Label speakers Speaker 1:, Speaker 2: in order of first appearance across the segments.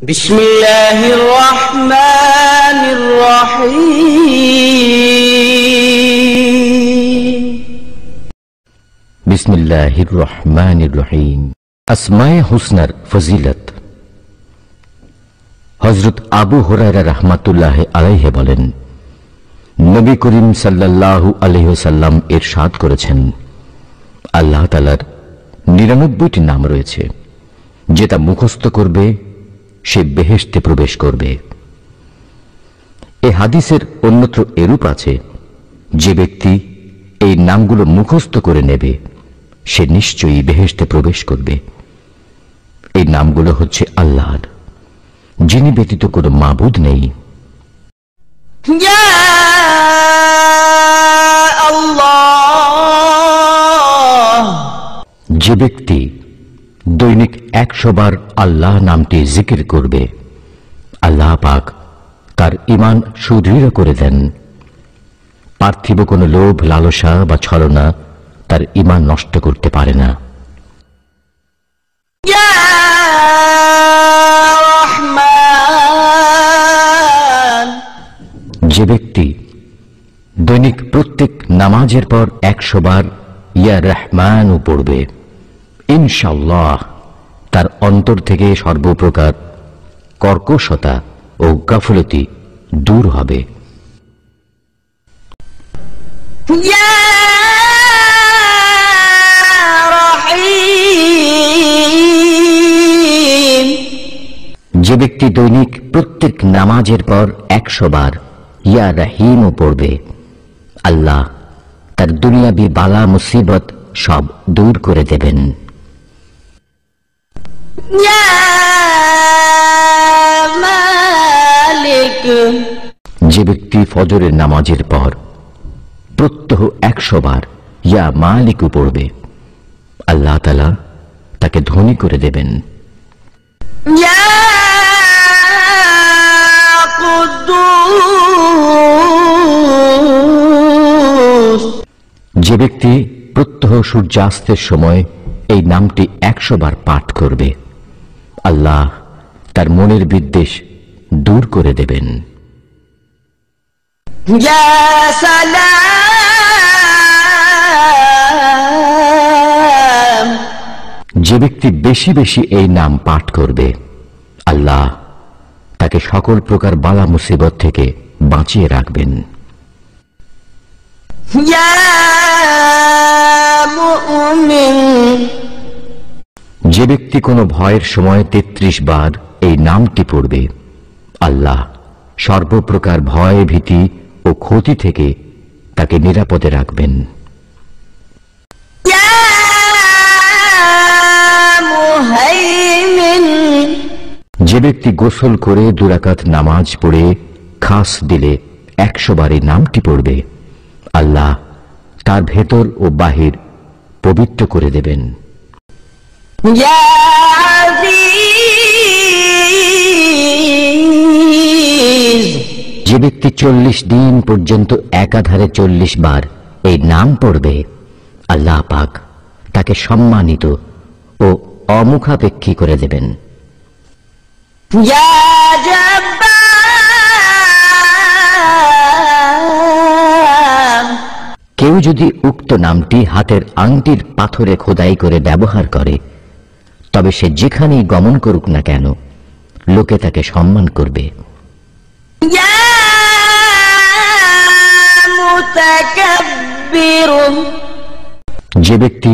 Speaker 1: বিসমিল্লাহির রহমানির রহিম।
Speaker 2: বিসমিল্লাহির রহমানির রহিম। আসমায়ে হুসনার ফজিলত। হযরত আবু হুরায়রা রাহমাতুল্লাহি আলাইহি বলেন, নবী করিম সাল্লাল্লাহু আলাইহি ওয়াসাল্লাম ইরশাদ করেছেন, আল্লাহ তাআলার ৯৯টি নাম রয়েছে, যেটা মুখস্থ করবে সে বেহেশতে প্রবেশ করবে। এই হাদিসের অন্যত্র এরূপ আছে, যে ব্যক্তি এই নামগুলো মুখস্থ করে নেবে সে নিশ্চয়ই বেহেশতে প্রবেশ করবে। এই নামগুলো হচ্ছে আল্লাহর, যিনি ব্যতীত কোনো মাবুদ নেই।
Speaker 1: ইয়া আল্লাহ।
Speaker 2: যে ব্যক্তি দৈনিক ১০০ বার আল্লাহ নামটি জিকির করবে, আল্লাহ পাক তার ঈমান সুদৃঢ় করে দেন। পার্থিব কোনো লোভ, লালসা বা ছলনা তার ঈমান নষ্ট করতে পারে না।
Speaker 1: ইয়া রহমান।
Speaker 2: যে ব্যক্তি দৈনিক প্রত্যেক নামাজের পর ১০০ বার ইয়া রহমানও পড়বে, ইনশাআল্লাহ তার অন্তর থেকে সর্বপ্রকার কর্কশতা ও গাফলতি দূর হবে।
Speaker 1: ইয়া রহিম।
Speaker 2: যে ব্যক্তি দৈনিক প্রত্যেক নামাজের পর ১০০ বার ইয়া রহিমও পড়বে, আল্লাহ তার দুনিয়াবি বালা মুসিবত সব দূর করে দেবেন।
Speaker 1: ইয়া মালিক।
Speaker 2: যে ব্যক্তি ফজরের নামাজের পর প্রত্যহ ১০০ বার ইয়া মালিকও পড়বে, আল্লাহ তাআলা তাকে ধনী করে দেবেন।
Speaker 1: ইয়া কুদ্দুস।
Speaker 2: যে ব্যক্তি প্রত্যহ সূর্যাস্তের সময় এই নামটি ১০০ বার পাঠ করবে, আল্লাহ তার মনের বিদ্বেষ দূর করে দেবেন।
Speaker 1: ইয়া সালাম।
Speaker 2: যে ব্যক্তি বেশি বেশি এই নাম পাঠ করবে, আল্লাহ তাকে সকল প্রকার বালা মুসিবত থেকে বাঁচিয়ে রাখবেন।
Speaker 1: ইয়া মুমিন।
Speaker 2: যে ব্যক্তি কোনো ভয়ের সময় ৩৩ বার এই নামটি পড়বে, আল্লাহ সর্বপ্রকার ভয়, ভীতি ও ক্ষতি থেকে তাকে নিরাপদে রাখবেন।
Speaker 1: ইয়া মুহাইমিন।
Speaker 2: যে ব্যক্তি গোসল করে ২ রাকাত নামাজ পড়ে খাস দিলে ১০০ বার এই নামটি পড়বে, আল্লাহ তার ভেতর ও বাহির পবিত্র করে দেবেন।
Speaker 1: ইয়া আজিজ।
Speaker 2: যে ব্যক্তি ৪০ দিন পর্যন্ত একাধারে ৪০ বার এই নাম পড়বে, আল্লাহ পাক তাকে সম্মানিত ও অমুখাপেক্ষী করে দেবেন।
Speaker 1: ইয়া জব্বার।
Speaker 2: কেউ যদি উক্ত নামটি হাতের আংটির পাথরে খোদাই করে ব্যবহার করে, তবে সে যেখানেই গমন করুক না কেন, লোকে তাকে সম্মান করবে।
Speaker 1: ইয়া মুতাকাব্বির।
Speaker 2: যে ব্যক্তি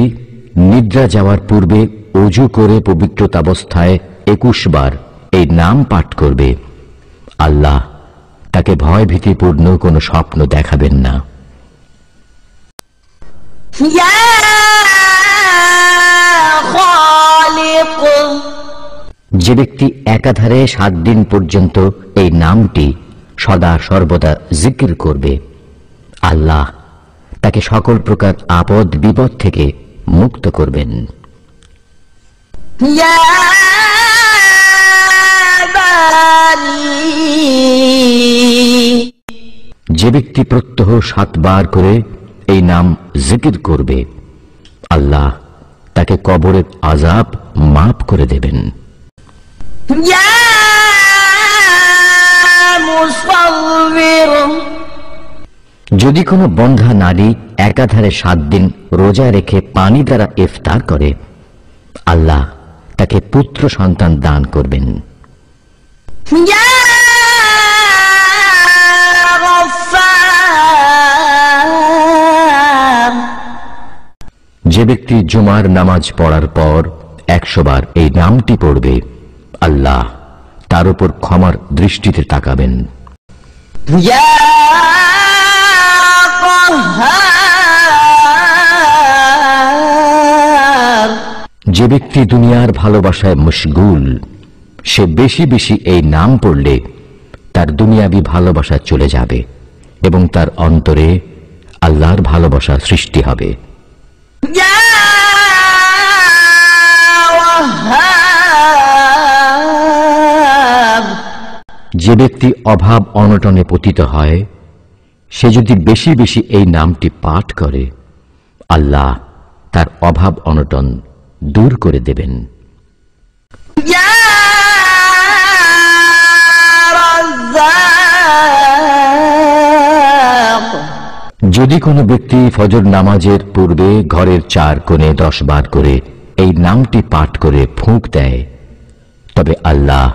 Speaker 2: নিদ্রা যাওয়ার পূর্বে ওযু করে পবিত্রতাবস্থায় ২১ বার এই নাম পাঠ করবে, আল্লাহ তাকে ভয় ভীতিপূর্ণ কোনো স্বপ্ন দেখাবেন না।
Speaker 1: ইয়া খালিক।
Speaker 2: যে ব্যক্তি একাধারে ৭ দিন পর্যন্ত এই নামটি সদা সর্বদা জিকির করবে, আল্লাহ তাকে সকল প্রকার আপদ বিপদ থেকে মুক্ত করবেন।
Speaker 1: ইয়া বালি।
Speaker 2: যে ব্যক্তি প্রত্যহ ৭ বার করে এই নাম জিকির করবে, আল্লাহ তাকে কবরের আযাব মাফ করে দেবেন।
Speaker 1: ইয়া مصور
Speaker 2: যদি কোনো বন্ধ্যা নারী একাধারে 7 দিন রোজা রেখে পানি দ্বারা ইফতার করে, আল্লাহ তাকে পুত্র সন্তান দান করবেন।
Speaker 1: يا غفار
Speaker 2: যে ব্যক্তি জুমার নামাজ পড়ার পর 100 বার এই নামটি পড়বে, আল্লাহ তার উপর ক্ষমার দৃষ্টিতে তাকাবেন।
Speaker 1: يا قهار
Speaker 2: যে ব্যক্তি দুনিয়ার ভালোবাসায় মশগুল, সে বেশি বেশি এই নাম পড়লে তার দুনিয়াবি ভালোবাসা চলে যাবে এবং তার অন্তরে আল্লাহর ভালোবাসা সৃষ্টি হবে।
Speaker 1: يا وهاب
Speaker 2: যে ব্যক্তি অভাব অনটনে পতিত হয়, সে যদি বেশি বেশি এই নামটি পাঠ করে, আল্লাহ তার অভাব অনটন দূর করে দেবেন।
Speaker 1: يا رزاق
Speaker 2: যদি কোনো ব্যক্তি ফজর নামাজের পূর্বে ঘরের 4 কোণে 10 বার করে এই নামটি পাঠ করে ফুঁক দেয়, তবে আল্লাহ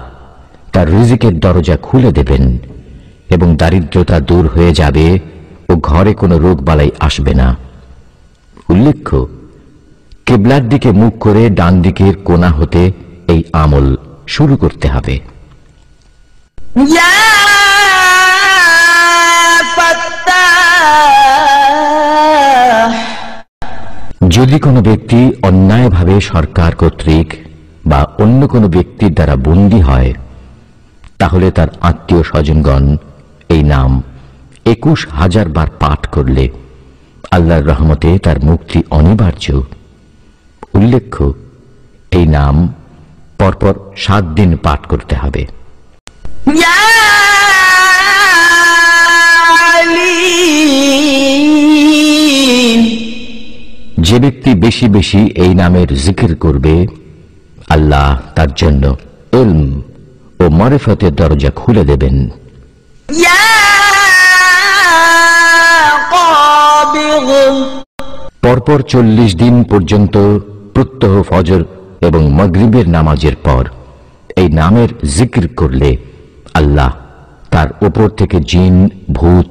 Speaker 2: তার রিজিকের দরজা খুলে দেবেন এবং দারিদ্রতা দূর হয়ে যাবে ও ঘরে কোনো রোগবালাই আসবে না। উল্লেখ্য, কিবলার দিকে মুখ করে ডান দিকের কোণা হতে এই আমল শুরু করতে হবে।
Speaker 1: يا فتاح
Speaker 2: যদি কোনো ব্যক্তি অন্যায়ভাবে সরকার কর্তৃক বা অন্য কোনো ব্যক্তির দ্বারা বন্দী হয়, তাহলে তার আত্মীয় স্বজনগণ এই নাম 21,000 বার পাঠ করলে আল্লাহর রহমতে তার মুক্তি অনিবার্য। উল্লেখ্য, এই নাম পরপর 7 দিন পাঠ করতে হবে।
Speaker 1: يا عليم
Speaker 2: যে ব্যক্তি বেশি বেশি এই নামের জিকির করবে, আল্লাহ তার জন্য ইলম ও মারিফতের দরজা খুলে দেবেন।
Speaker 1: يا قابض
Speaker 2: পরপর 40 দিন পর্যন্ত প্রত্যহ ফজর এবং মাগরিবের নামাজের পর এই নামের জিকির করলে আল্লাহ তার উপর থেকে জিন, ভূত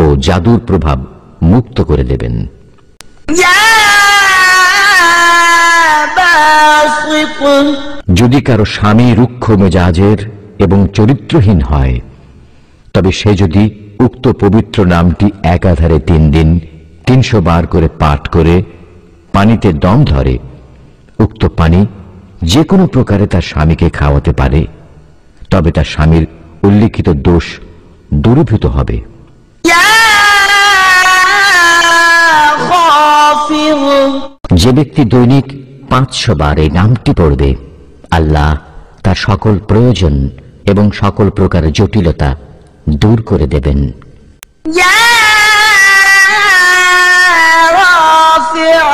Speaker 2: ও জাদুর প্রভাব মুক্ত করে দেবেন।
Speaker 1: يا باسط
Speaker 2: যদি কারো স্বামী রুক্ষ মেজাজের এবং চরিত্রহীন হয়, তবে সে যদি উক্ত পবিত্র নামটি একাধারে 3 দিন 300 বার করে পাঠ করে পানিতে দম ধরে, উক্ত পানি যে কোনো প্রকারে তার স্বামীকে খাওয়াতে পারে, তবে তার স্বামীর উল্লিখিত দোষ দূরীভূত হবে।
Speaker 1: يا خافض
Speaker 2: যে ব্যক্তি দৈনিক 500 বার এই নামটি পড়বে, আল্লাহ তার সকল প্রয়োজন এবং সকল প্রকার জটিলতা দূর করে দেবেন।
Speaker 1: يا رافع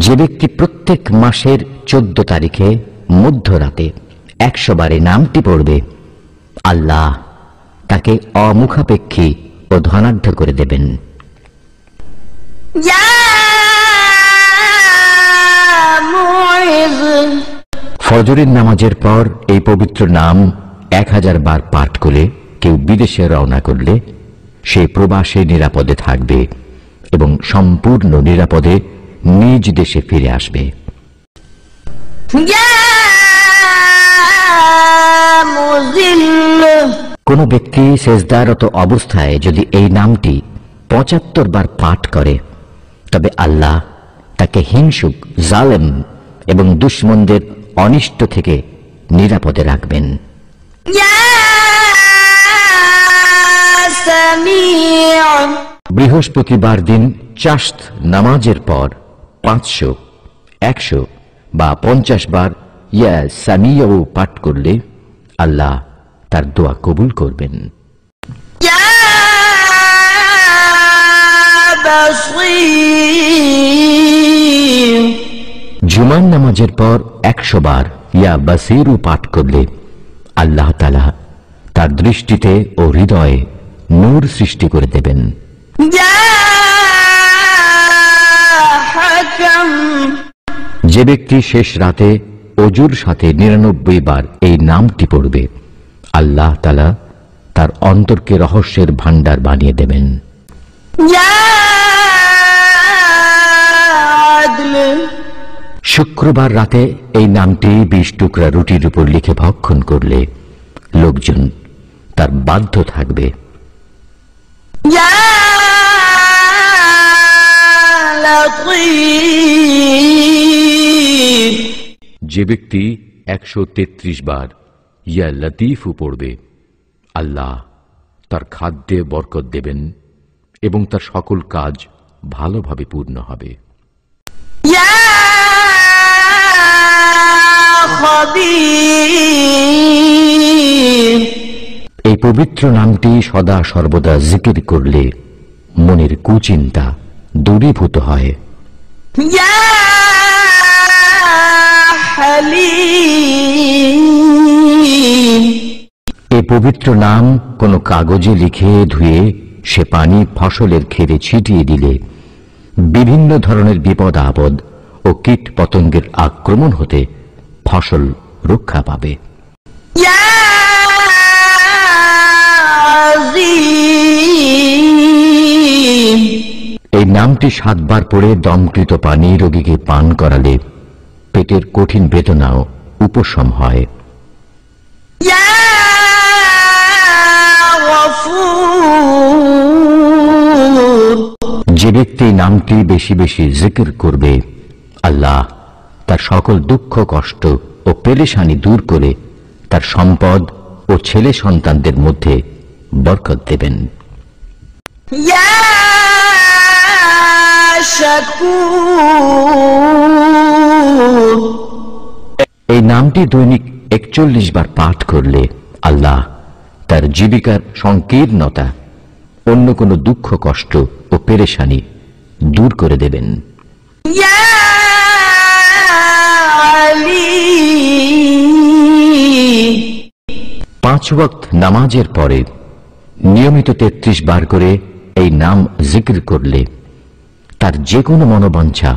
Speaker 2: যে ব্যক্তি প্রত্যেক মাসের 14 তারিখে মধ্যরাতে 100 বার এই নামটি পড়বে, আল্লাহ তাকে অমুখাপেক্ষী ও ধনাঢ্য করে দেবেন।
Speaker 1: يا معز
Speaker 2: ফজরের নামাজের পর এই পবিত্র নাম 1000 বার পাঠ করে কেউ বিদেশে রওনা করলে সে প্রবাসে নিরাপদে থাকবে এবং সম্পূর্ণ নিরাপদে নিজ দেশে ফিরে আসবে।
Speaker 1: يا مذل
Speaker 2: কোন ব্যক্তি সেজদারত অবস্থায় যদি এই নামটি 75 বার পাঠ করে, তবে আল্লাহ তাকে হিংসুক, জালেম এবং দুশমনদের অনিষ্ট থেকে নিরাপদে রাখবেন।
Speaker 1: يا سميع
Speaker 2: বৃহস্পতিবার দিন চাশত নামাজের পর 500, 100 বা 50 বার ইয়া সামিউ পাঠ করলে আল্লাহ তার দোয়া কবুল করবেন।
Speaker 1: يا بصير
Speaker 2: জুমার নামাজের পর 100 বার ইয়া বাসিরু পাঠ করলে আল্লাহ তাআলা তার দৃষ্টিতে ও হৃদয়ে নূর সৃষ্টি করে দেবেন।
Speaker 1: يا حكم
Speaker 2: যে ব্যক্তি শেষ রাতে অজুর সাথে 99 বার এই নামটি পড়বে, আল্লাহ তাআলা তার অন্তরকে রহস্যের ভান্ডার বানিয়ে দেবেন।
Speaker 1: يا عدل
Speaker 2: শুক্রবার রাতে এই নামটি 20 টুকরা রুটির উপর লিখে ভক্ষণ করলে লোকজন তার বাধ্য থাকবে।
Speaker 1: يا لطيف
Speaker 2: যে ব্যক্তি 133 বার ইয়া লতীফু পড়বে, আল্লাহ তার খাদ্যে বরকত দেবেন এবং তার সকল কাজ ভালোভাবে পূর্ণ হবে।
Speaker 1: يا خبير
Speaker 2: এই পবিত্র নামটি সদা সর্বদা জিকির করলে মনের কুচিন্তা দূরীভূত হয়।
Speaker 1: يا حليم
Speaker 2: এই পবিত্র নাম কোনো কাগজে লিখে ধুয়ে সে পানি ফসলের ক্ষেতে ছিটিয়ে দিলে বিভিন্ন ধরনের বিপদ আপদ ও কীট পতঙ্গের আক্রমণ হতে ফসল রক্ষা পাবে।
Speaker 1: يا عظيم
Speaker 2: এই নামটি 7 বার পড়ে দমকৃত পানি রোগীকে পান করালে পেটের কঠিন বেদনাও উপশম হয়।
Speaker 1: يا غفور
Speaker 2: যে ব্যক্তি নামটি বেশি বেশি জিকির করবে, আল্লাহ তার সকল দুঃখ কষ্ট ও পেরেশানি দূর করে তার সম্পদ ও ছেলে সন্তানদের মধ্যে বরকত দেবেন।
Speaker 1: يا شكور
Speaker 2: এই নামটি দৈনিক 41 বার পাঠ করলে আল্লাহ তার জীবিকার সংকীর্ণতা, অন্য কোনো দুঃখ কষ্ট ও পেরেশানি দূর করে দেবেন।
Speaker 1: يا عليم
Speaker 2: 5 ওয়াক্ত নামাজের পরে নিয়মিত 33 বার করে এই নাম জিকির করলে তার যে কোনো মনোবাঞ্ছা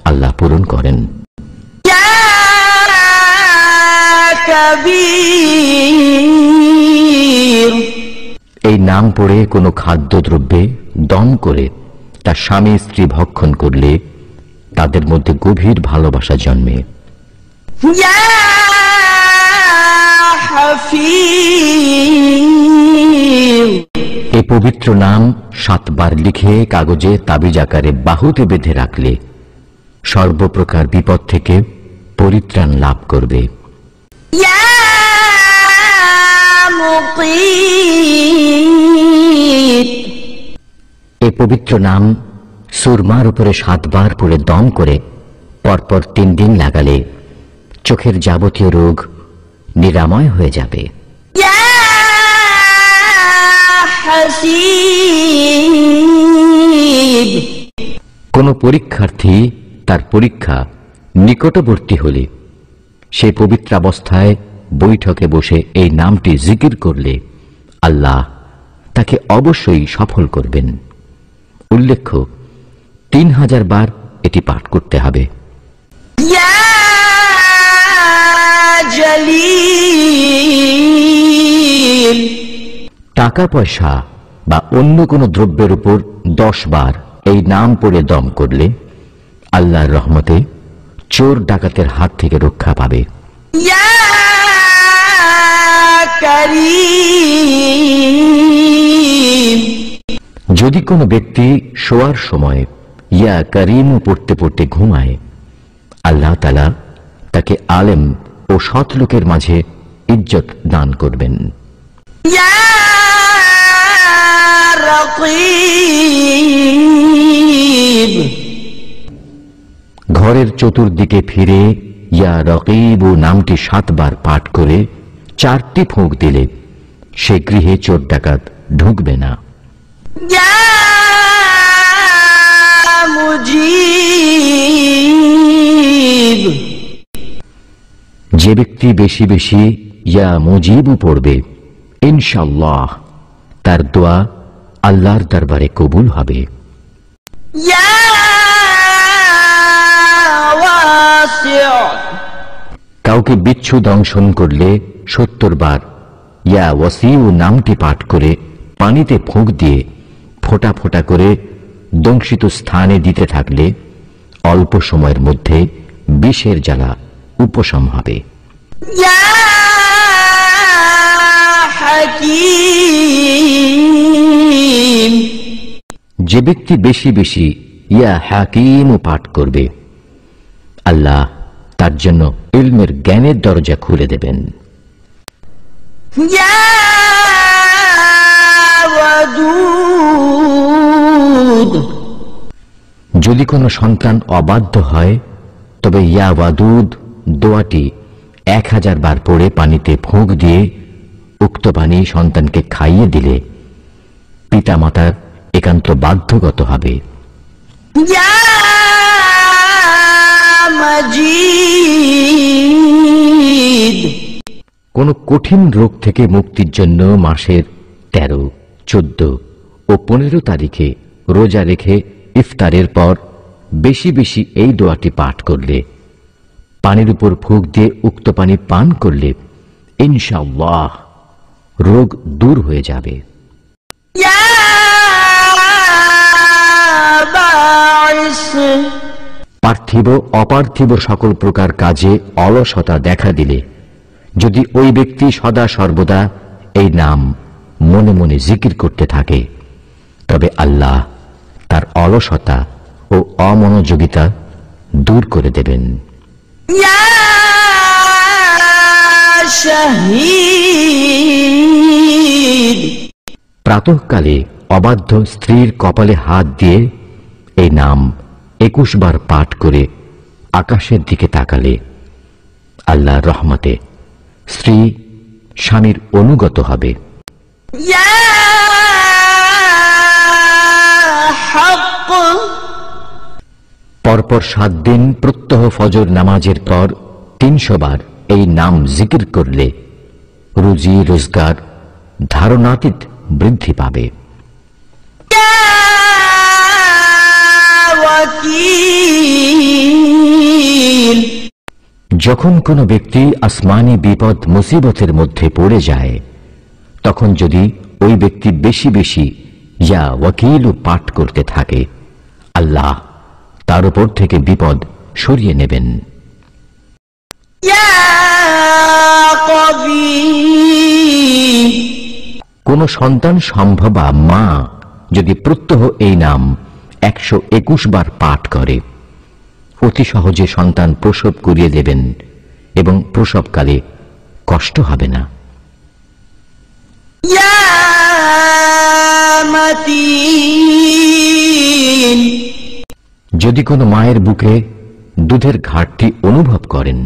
Speaker 2: আল্লাহ পূরণ করেন।
Speaker 1: يا كبير
Speaker 2: এই নাম পড়ে কোনো খাদ্যদ্রব্যে দম করে তার স্বামী স্ত্রী ভক্ষণ করলে তাদের মধ্যে গভীর ভালোবাসা জন্মে।
Speaker 1: يا حفيظ
Speaker 2: এই পবিত্র নাম 7 বার লিখে কাগজে তাবিজ আকারে বাহুতে বেঁধে রাখলে সর্বপ্রকার বিপদ থেকে পরিত্রাণ লাভ করবে।
Speaker 1: يا مقيت
Speaker 2: এই পবিত্র নাম সুরমার উপরে 7 বার পড়ে দম করে পরপর 3 দিন লাগালে চোখের যাবতীয় রোগ নিরাময় হয়ে যাবে।
Speaker 1: يا حسيب
Speaker 2: কোন পরীক্ষার্থী তার পরীক্ষা নিকটবর্তী হলে সে পবিত্রাবস্থায় বৈঠকে বসে এই নামটি জিকির করলে আল্লাহ তাকে অবশ্যই সফল করবেন। উল্লেখ্য 3000 বার এটি পাঠ করতে হবে।
Speaker 1: يا جليل
Speaker 2: টাকা পয়সা বা অন্য কোনো দ্রব্যের উপর 10 বার এই নাম পড়ে দম করলে আল্লাহর রহমতে চোর ডাকাতের হাত থেকে রক্ষা পাবে।
Speaker 1: يا كريم
Speaker 2: যদি কোনো ব্যক্তি শোয়ার সময় ইয়া করিম পড়তে পড়তে ঘুমায়, আল্লাহ তাআলা তাকে আলেম ও সৎ লোকের মাঝে ইজ্জত দান করবেন।
Speaker 1: يا رقيب
Speaker 2: ঘরের চতুর্দিকে ফিরে ইয়া রকিব নামটি 7 বার পাঠ করে 4টি ফুঁক দিলে সে গৃহে চোর ডাকাত ঢুকবে না।
Speaker 1: يا مجيب
Speaker 2: যে ব্যক্তি বেশি বেশি ইয়া মুজিবু পড়বে ইনশাআল্লাহ তার দোয়া আল্লাহর দরবারে কবুল হবে।
Speaker 1: ইয়া ওয়াসিউ,
Speaker 2: কাউকে বিচ্ছু দংশন করলে 70 বার ইয়া ওয়াসিউ নামটি পাঠ করে পানিতে ফুঁক দিয়ে ফোঁটা ফোঁটা করে দংশিত স্থানে দিতে থাকলে অল্প সময়ের মধ্যে বিষের জ্বালা উপশম হবে।
Speaker 1: ইয়া হাকীম,
Speaker 2: যে ব্যক্তি বেশি বেশি ইয়া হাকিম পাঠ করবে আল্লাহ তার জন্য ইলমের জ্ঞানের দরজা খুলে দেবেন।
Speaker 1: ইয়া ওয়াদুদ,
Speaker 2: যদি কোনো সন্তান অবাধ্য হয় তবে ইয়া ওয়াদুদ দোয়াটি 1000 বার পড়ে পানিতে ফুঁক দিয়ে উক্ত পানি সন্তানকে খাইয়ে দিলে পিতামাতার একান্ত বাধ্যগত হবে।
Speaker 1: ইয়া মাজিদ,
Speaker 2: কোন কঠিন রোগ থেকে মুক্তির জন্য মাসের 13, 14 ও 15 তারিখে রোজা রেখে ইফতারের পর বেশি বেশি এই দোয়াটি পাঠ করলে, পানির উপর ফুঁক দিয়ে উক্ত পানি পান করলে ইনশাআল্লাহ রোগ দূর হয়ে যাবে।
Speaker 1: ইয়া বাঈস,
Speaker 2: পার্থিব অপার্থিব সকল প্রকার কাজে অলসতা দেখা দিলে যদি ওই ব্যক্তি সদা সর্বদা এই নাম মনে মনে জিকির করতে থাকে তবে আল্লাহ তার অলসতা ও অমনোযোগিতা দূর করে দেবেন।
Speaker 1: ইয়া শাহীদ,
Speaker 2: প্রাতঃকালে অবাধ্য স্ত্রীর কপালে হাত দিয়ে এই নাম 21 বার পাঠ করে আকাশের দিকে তাকালে আল্লাহর রহমতে স্ত্রী স্বামীর অনুগত হবে।
Speaker 1: ইয়া হক,
Speaker 2: পরপর 7 দিন প্রত্যহ ফজর নামাজের পর 300 বার এই নাম জিকির করলে রুজি রোজগার ধারণাতীত বৃদ্ধি পাবে।
Speaker 1: ইয়া ওয়াকিল,
Speaker 2: যখন কোনো ব্যক্তি আসমানি বিপদ মুসিবতের মধ্যে পড়ে যায় তখন যদি ওই ব্যক্তি বেশি বেশি ইয়া ওয়াকিল পাঠ করতে থাকে আল্লাহ তার উপর থেকে বিপদ সরিয়ে নেবেন।
Speaker 1: ইয়া কবি,
Speaker 2: কোন সন্তান সম্ভবা মা যদি প্রত্যহ এই নাম 121 বার পাঠ করে অতি সহজে সন্তান প্রসব করিয়ে দেবেন এবং প্রসবকালে কষ্ট হবে না।
Speaker 1: ইয়া মাতিন,
Speaker 2: যদি কোনো মায়ের বুকে দুধের ঘাটতি অনুভব করেন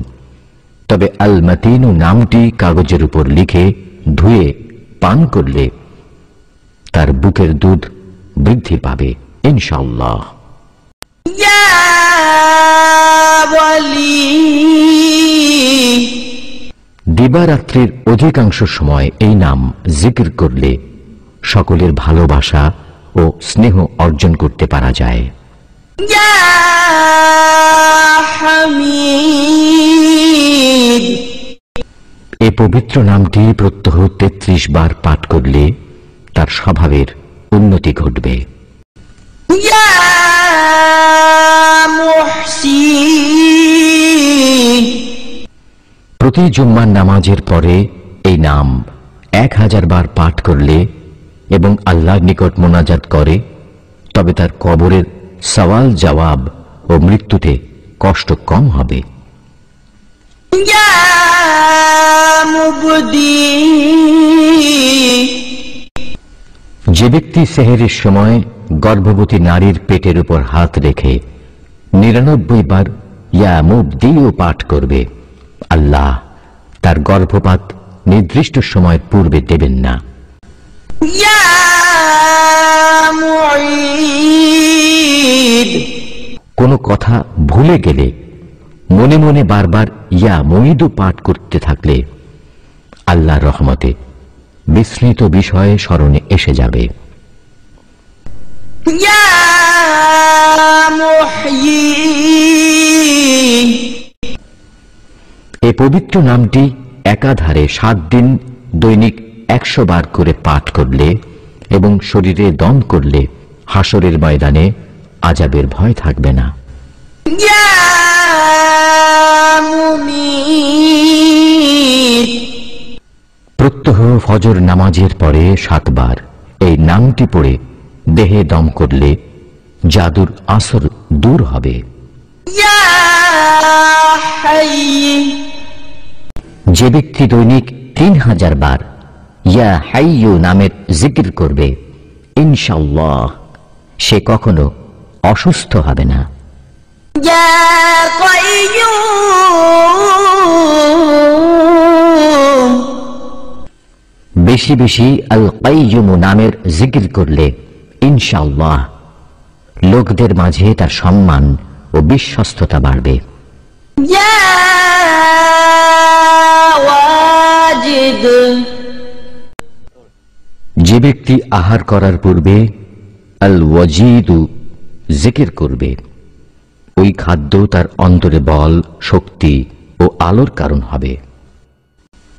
Speaker 2: তবে আল মাতিনু নামটি কাগজের উপর লিখে ধুয়ে পান করলে তার বুকের দুধ বৃদ্ধি পাবে ইনশাআল্লাহ।
Speaker 1: ইয়া ওয়ালি,
Speaker 2: দিবারাত্রির অধিকাংশ সময় এই নাম জিকির করলে সকলের ভালোবাসা ও স্নেহ অর্জন করতে পারা যায়।
Speaker 1: ইয়া হামিদ,
Speaker 2: এ পবিত্র নামটি প্রত্যহ 33 বার পাঠ করলে তার স্বভাবের উন্নতি ঘটবে।
Speaker 1: ইয়া মুহসিন,
Speaker 2: প্রতি জুম্মার নামাজের পরে এই নাম 1000 বার পাঠ করলে এবং আল্লাহর নিকট মোনাজাত করে তবে তার কবরের সওয়াল জবাব ও মৃত্যুতে কষ্ট কম হবে।
Speaker 1: ইয়া মুবদি,
Speaker 2: যে ব্যক্তি সেহেরের সময় গর্ভবতী নারীর পেটের উপর হাত রেখে 99 বার ইয়া মুবদিও পাঠ করবে আল্লাহ তার গর্ভপাত নির্দিষ্ট সময়ের পূর্বে দেবেন না।
Speaker 1: ইয়া মুঈদ,
Speaker 2: কোনো কথা ভুলে গেলে মনে মনে বারবার ইয়া মুঈদু পাঠ করতে থাকলে আল্লাহর রহমতে বিস্মৃত বিষয়ে স্মরণে এসে যাবে।
Speaker 1: ইয়া মুহয়ি,
Speaker 2: এ পবিত্র নামটি একাধারে 7 দিন দৈনিক 100 বার করে পাঠ করলে এবং শরীরে দম করলে হাসরের ময়দানে আযাবের ভয় থাকবে না।
Speaker 1: ইয়া মুমিত,
Speaker 2: প্রত্যহ ফজর নামাজের পরে 7 বার এই নামটি পড়ে দেহে দম করলে জাদুর আসর দূর হবে।
Speaker 1: ইয়া হায়্য,
Speaker 2: যে ব্যক্তি দৈনিক 3000 বার ইয়া হাইয়্যু নামের জিকির করবে, ইনশাআল্লাহ সে কখনো অসুস্থ হবে না।
Speaker 1: ইয়া কাইয়্যুম,
Speaker 2: বেশি বেশি আল কাইয়্যুম নামের জিকির করলে ইনশাআল্লাহ লোকদের মাঝে তার সম্মান ও বিশ্বস্ততা বাড়বে।
Speaker 1: ইয়া ওয়াজিদ,
Speaker 2: যে ব্যক্তি আহার করার পূর্বে আল ওয়াজিদু জিকির করবে, ওই খাদ্য তার অন্তরে বল, শক্তি ও আলোর কারণ হবে।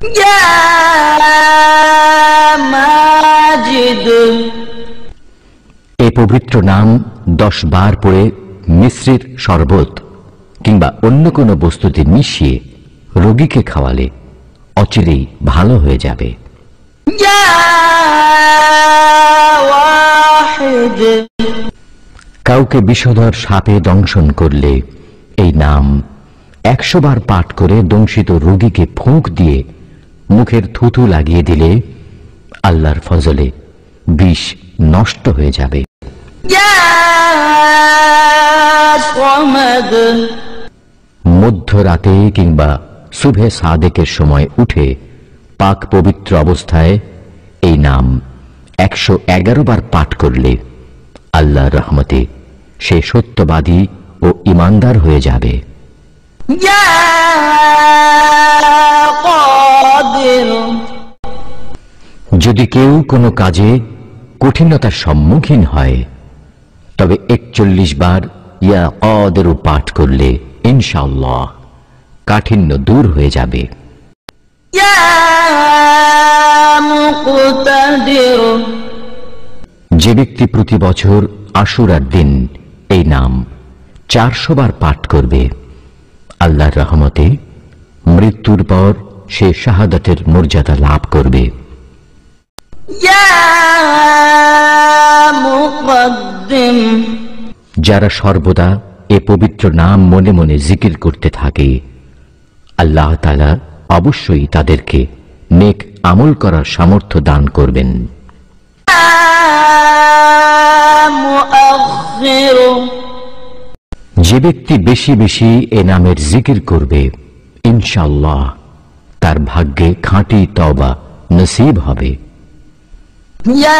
Speaker 1: ইয়া মাজিদ,
Speaker 2: এ পবিত্র নাম 10 বার পড়ে মিশ্রির শরবত কিংবা অন্য কোনো বস্তুতে মিশিয়ে রোগীকে খাওয়ালে অচিরেই ভালো হয়ে যাবে।
Speaker 1: ইয়া ওয়াহিদ,
Speaker 2: কাউকে বিষধর সাপে দংশন করলে এই নাম 100 বার পাঠ করে দংশিত রোগীকে ফুঁক দিয়ে মুখের থুথু লাগিয়ে দিলে আল্লাহর ফজলে বিষ নষ্ট হয়ে যাবে।
Speaker 1: ইয়া সামাদ,
Speaker 2: মধ্যরাতে কিংবা সুবহে সাদেকের সময় উঠে পাক পবিত্র অবস্থায় এই নাম 111 বার পাঠ করলে আল্লাহর রহমতে সে সত্যবাদী ও ঈমানদার হয়ে যাবে।
Speaker 1: ইয়া কাদির,
Speaker 2: যদি কেউ কোনো কাজে কঠিনতার সম্মুখীন হয় তবে 41 বার ইয়া কাদির পাঠ করলে ইনশাআল্লাহ কাঠিন্য দূর হয়ে যাবে।
Speaker 1: ইয়া মুকতাদির,
Speaker 2: যে ব্যক্তি প্রতি বছর আশুরার দিন এই নাম 400 বার পাঠ করবে, আল্লাহর রহমতে মৃত্যুর পর সে শাহাদাতের মর্যাদা লাভ করবে।
Speaker 1: ইয়া মুকদ্দিম,
Speaker 2: যারা সর্বদা এ পবিত্র নাম মনে মনে জিকির করতে থাকে আল্লাহ তাআলা অবশ্যই তাদেরকে নেক আমল করার সামর্থ্য দান করবেন।
Speaker 1: মুআখির,
Speaker 2: যে ব্যক্তি বেশি বেশি এ নামের জিকির করবে ইনশাআল্লাহ তার ভাগ্যে খাঁটি তওবা নসিব হবে।
Speaker 1: ইয়া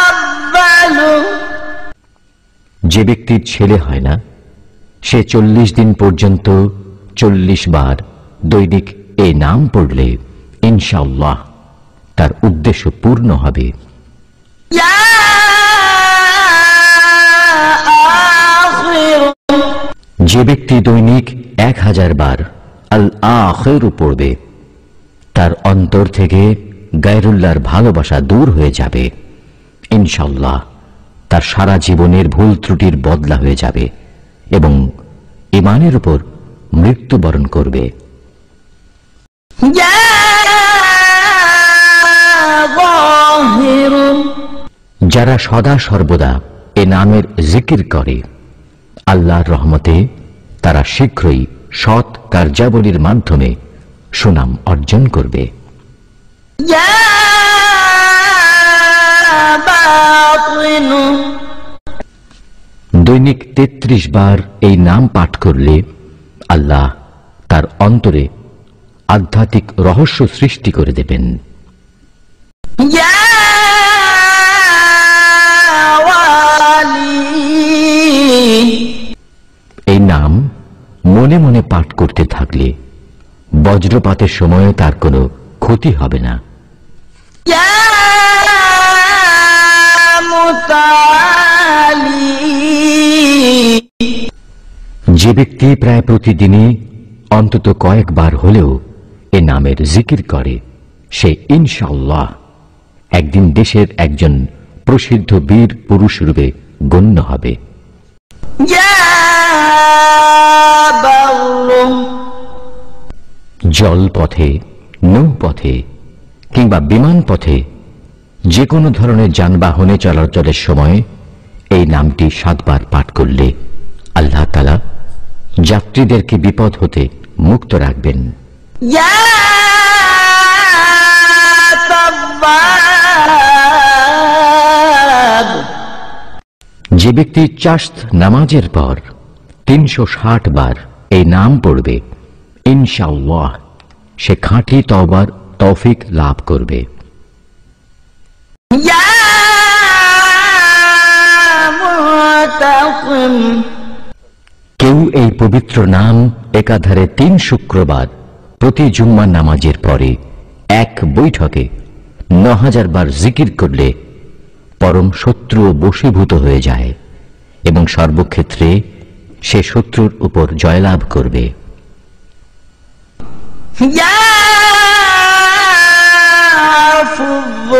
Speaker 1: আব্বালু,
Speaker 2: যে ব্যক্তির ছেলে হয় না সে 40 দিন পর্যন্ত 40 বার দৈনিক এই নাম পড়লে ইনশাআল্লাহ তার উদ্দেশ্য পূর্ণ হবে।
Speaker 1: ইয়া আখির,
Speaker 2: যে ব্যক্তি দৈনিক 1000 বার আল আখির পড়বে তার অন্তর থেকে গায়রুল্লাহর ভালোবাসা দূর হয়ে যাবে। ইনশাআল্লাহ তার সারা জীবনের ভুল ত্রুটির বদলা হয়ে যাবে এবং ঈমানের উপর মৃত্যুবরণ করবে।
Speaker 1: ইয়া যাহির,
Speaker 2: যারা সদা সর্বদা এ নামের জিকির করে আল্লাহর রহমতে তারা শীঘ্রই সৎ কার্যাবলীর মাধ্যমে সুনাম অর্জন করবে।
Speaker 1: ইয়া বাতিন,
Speaker 2: দৈনিক 33 বার এই নাম পাঠ করলে আল্লাহ তার অন্তরে আধ্যাত্মিক রহস্য সৃষ্টি করে দেবেন।
Speaker 1: ইয়া ওয়ালি,
Speaker 2: এই নাম মনে মনে পাঠ করতে থাকলে বজ্রপাতের সময় তার কোনো ক্ষতি হবে না।
Speaker 1: يا متعالي
Speaker 2: যে ব্যক্তি প্রায় প্রতিদিনই অন্তত কয়েকবার হলেও এ নামের জিকির করে, সে ইনশাআল্লাহ একদিন দেশের একজন প্রসিদ্ধ বীর পুরুষ রূপে গণ্য হবে।
Speaker 1: يا بر
Speaker 2: জলপথে, নৌপথে কিংবা বিমান পথে যে কোনো ধরনের যানবাহনে চলাচলের সময় এই নামটি 7 বার পাঠ করলে আল্লাহ তাআলা যাত্রীদেরকে বিপদ হতে মুক্ত রাখবেন।
Speaker 1: يا تواب
Speaker 2: যে ব্যক্তি চাশত নামাজের পর 360 বার এই নাম পড়বে, ইনশাআল্লাহ সে খাঁটি তওবার তৌফিক লাভ করবে।
Speaker 1: يا منتقم
Speaker 2: কেউ এই পবিত্র নাম একাধারে 3 শুক্রবার প্রতি জুম্মার নামাজের পরে এক বৈঠকে 9000 বার জিকির করলে পরম শত্রু বশীভূত হয়ে যায় এবং সর্বক্ষেত্রে সে শত্রুর উপর জয়লাভ করবে।
Speaker 1: يا حفظ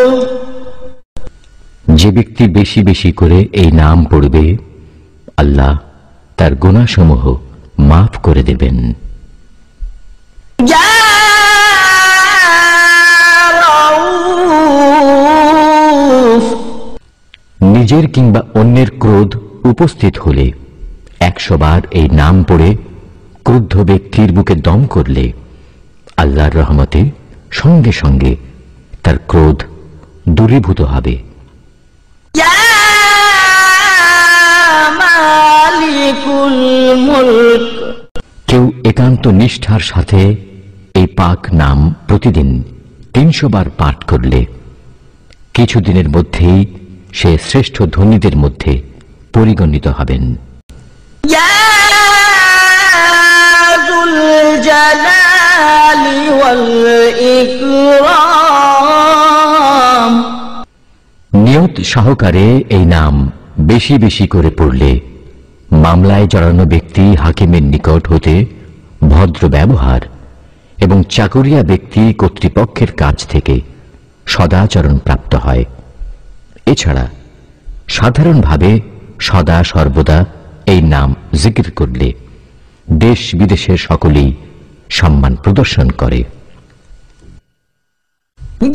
Speaker 2: যে ব্যক্তি বেশি বেশি করে এই নাম পড়বে, আল্লাহ তার গুনাহসমূহ মাফ করে দেবেন।
Speaker 1: يا رؤوف
Speaker 2: নিজের কিংবা অন্যের ক্রোধ উপস্থিত হলে 100 বার এই নাম পড়ে ক্রুদ্ধ ব্যক্তির বুকে দম করলে আল্লাহর রহমতে সঙ্গে সঙ্গে তার ক্রোধ দূরীভূত হবে।
Speaker 1: يا مالك الملك
Speaker 2: কেউ একান্ত নিষ্ঠার সাথে এই পাক নাম প্রতিদিন 300 বার পাঠ করলে কিছুদিনের মধ্যেই সে শ্রেষ্ঠ ধনীদের মধ্যে পরিগণিত হবেন।
Speaker 1: يا ذو الجلال والإكرام
Speaker 2: নিয়ত সহকারে এই নাম বেশি বেশি করে পড়লে মামলায় জড়ানো ব্যক্তি হাকিমের নিকট হতে ভদ্র ব্যবহার এবং চাকরিয়া ব্যক্তি কর্তৃপক্ষের কাছ থেকে সদাচরণ প্রাপ্ত হয়। এছাড়া সাধারণভাবে সদা সর্বদা এই নাম জিকির করলে দেশ বিদেশের সকলেই সম্মান প্রদর্শন করে।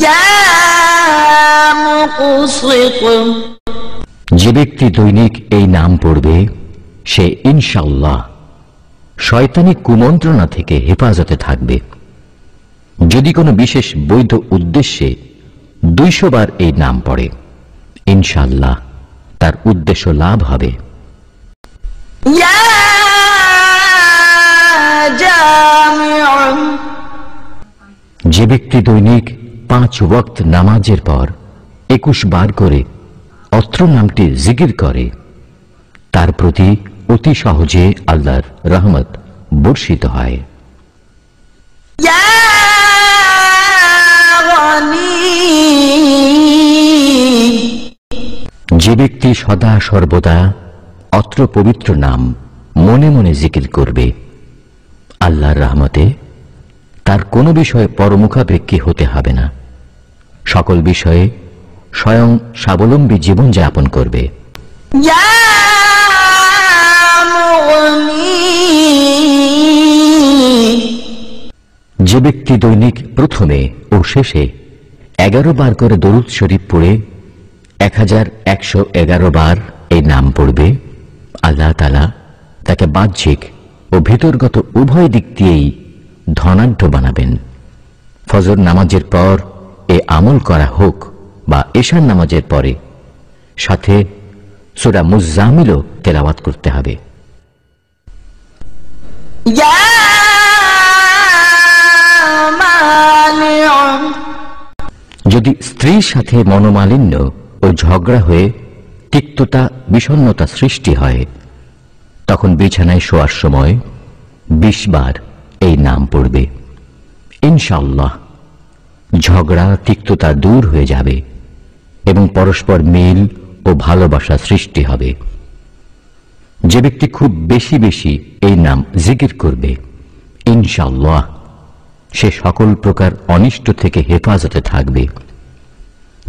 Speaker 1: يا مقسط
Speaker 2: যে ব্যক্তি দৈনিক এই নাম পড়বে, সে ইনশাআল্লাহ শয়তানি কুমন্ত্রণা থেকে হেফাজতে থাকবে। যদি কোনো বিশেষ বৈধ উদ্দেশ্যে 200 বার এই নাম পড়ে, ইনশাআল্লাহ তার উদ্দেশ্য লাভ হবে।
Speaker 1: يا جامع
Speaker 2: যে ব্যক্তি দৈনিক 5 ওয়াক্ত নামাজের পর 21 বার করে অত্র নামটি জিকির করে, তার প্রতি অতি সহজে আল্লাহর রহমত বর্ষিত হয়।
Speaker 1: يا غني
Speaker 2: যে ব্যক্তি সদা সর্বদা অত্র পবিত্র নাম মনে মনে জিকির করবে, আল্লাহর রহমতে তার কোনো বিষয়ে পরমুখাপেক্ষী হতে হবে না, সকল বিষয়ে স্বয়ং স্বাবলম্বী জীবন যাপন করবে।
Speaker 1: يا مغني
Speaker 2: যে ব্যক্তি দৈনিক প্রথমে ও শেষে 11 বার করে দরুদ শরীফ পড়ে 1111 বার এই নাম পড়বে, আল্লাহ তাআলা তাকে বাহ্যিক ও ভিতরগত উভয় দিক দিয়েই ধনাঢ্য বানাবেন। ফজর নামাজের পর এ আমল করা হোক বা এশার নামাজের পরে, সাথে সূরা মুজ্জামিলও তেলাওয়াত করতে হবে।
Speaker 1: يا مانع
Speaker 2: যদি স্ত্রীর সাথে মনোমালিন্য ও ঝগড়া হয়ে তিক্ততা বিষণ্ণতা সৃষ্টি হয়, তখন বিছানায় শোয়ার সময় 20 বার এই নাম পড়বে, ইনশাআল্লাহ ঝগড়া তিক্ততা দূর হয়ে যাবে এবং পরস্পর মিল ও ভালোবাসা সৃষ্টি হবে। যে ব্যক্তি খুব বেশি বেশি এই নাম জিকির করবে, ইনশাআল্লাহ সে সকল প্রকার অনিষ্ট থেকে হেফাজতে থাকবে।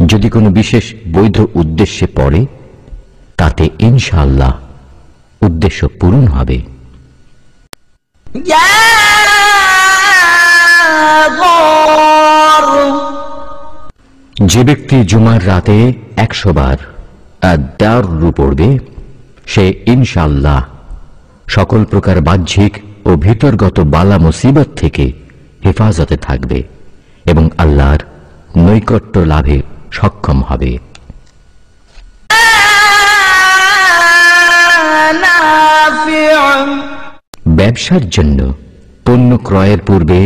Speaker 2: যদি কোনো বিশেষ বৈধ উদ্দেশ্যে পড়ে, তাতে ইনশাআল্লাহ উদ্দেশ্য পূরণ হবে।
Speaker 1: يا ضار
Speaker 2: যে ব্যক্তি জুমার রাতে 100 বার আদ-দাররু পড়বে, সে ইনশাআল্লাহ সকল প্রকার বাহ্যিক ও ভিতরগত বালা মুসিবত থেকে হেফাজতে থাকবে এবং আল্লাহর নৈকট্য লাভে সক্ষম হবে।
Speaker 1: نافع
Speaker 2: ব্যবসার জন্য পণ্য ক্রয়ের পূর্বে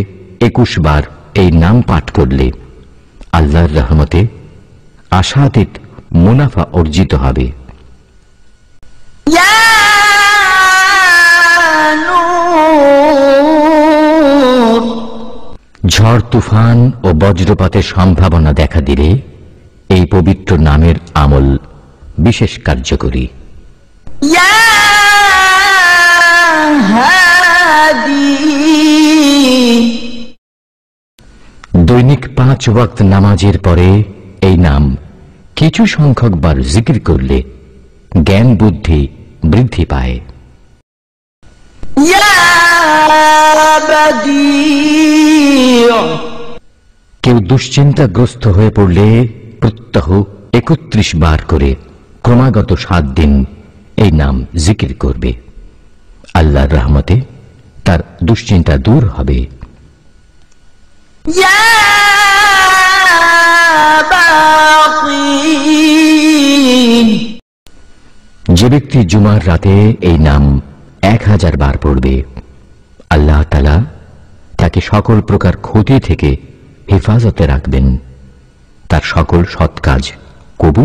Speaker 2: 21 বার এই নাম পাঠ করলে আল্লাহর রহমতে আশাতীত মুনাফা অর্জিত হবে।
Speaker 1: يا نور
Speaker 2: ঝড় তুফান ও বজ্রপাতের সম্ভাবনা দেখা দিলে এই পবিত্র নামের আমল বিশেষ কার্যকরী।
Speaker 1: يا هادي
Speaker 2: দৈনিক 5 ওয়াক্ত নামাজের পরে এই নাম কিছু সংখ্যক বার জিকির করলে জ্ঞান বুদ্ধি বৃদ্ধি পায়।
Speaker 1: يا بديع
Speaker 2: কেউ দুশ্চিন্তাগ্রস্ত হয়ে পড়লে প্রত্যহ 31 বার করে ক্রমাগত 7 দিন এই নাম জিকির করবে। আল্লাহর রহমতে তার দুশ্চিন্তা দূর হবে।
Speaker 1: يا باقي
Speaker 2: যে ব্যক্তি জুমার রাতে এই নাম 1000 বার পড়বে, আল্লাহ তাআলা তাকে সকল প্রকার ক্ষতি থেকে হেফাজতে রাখবেন, তার সকল সৎ কাজ কবুল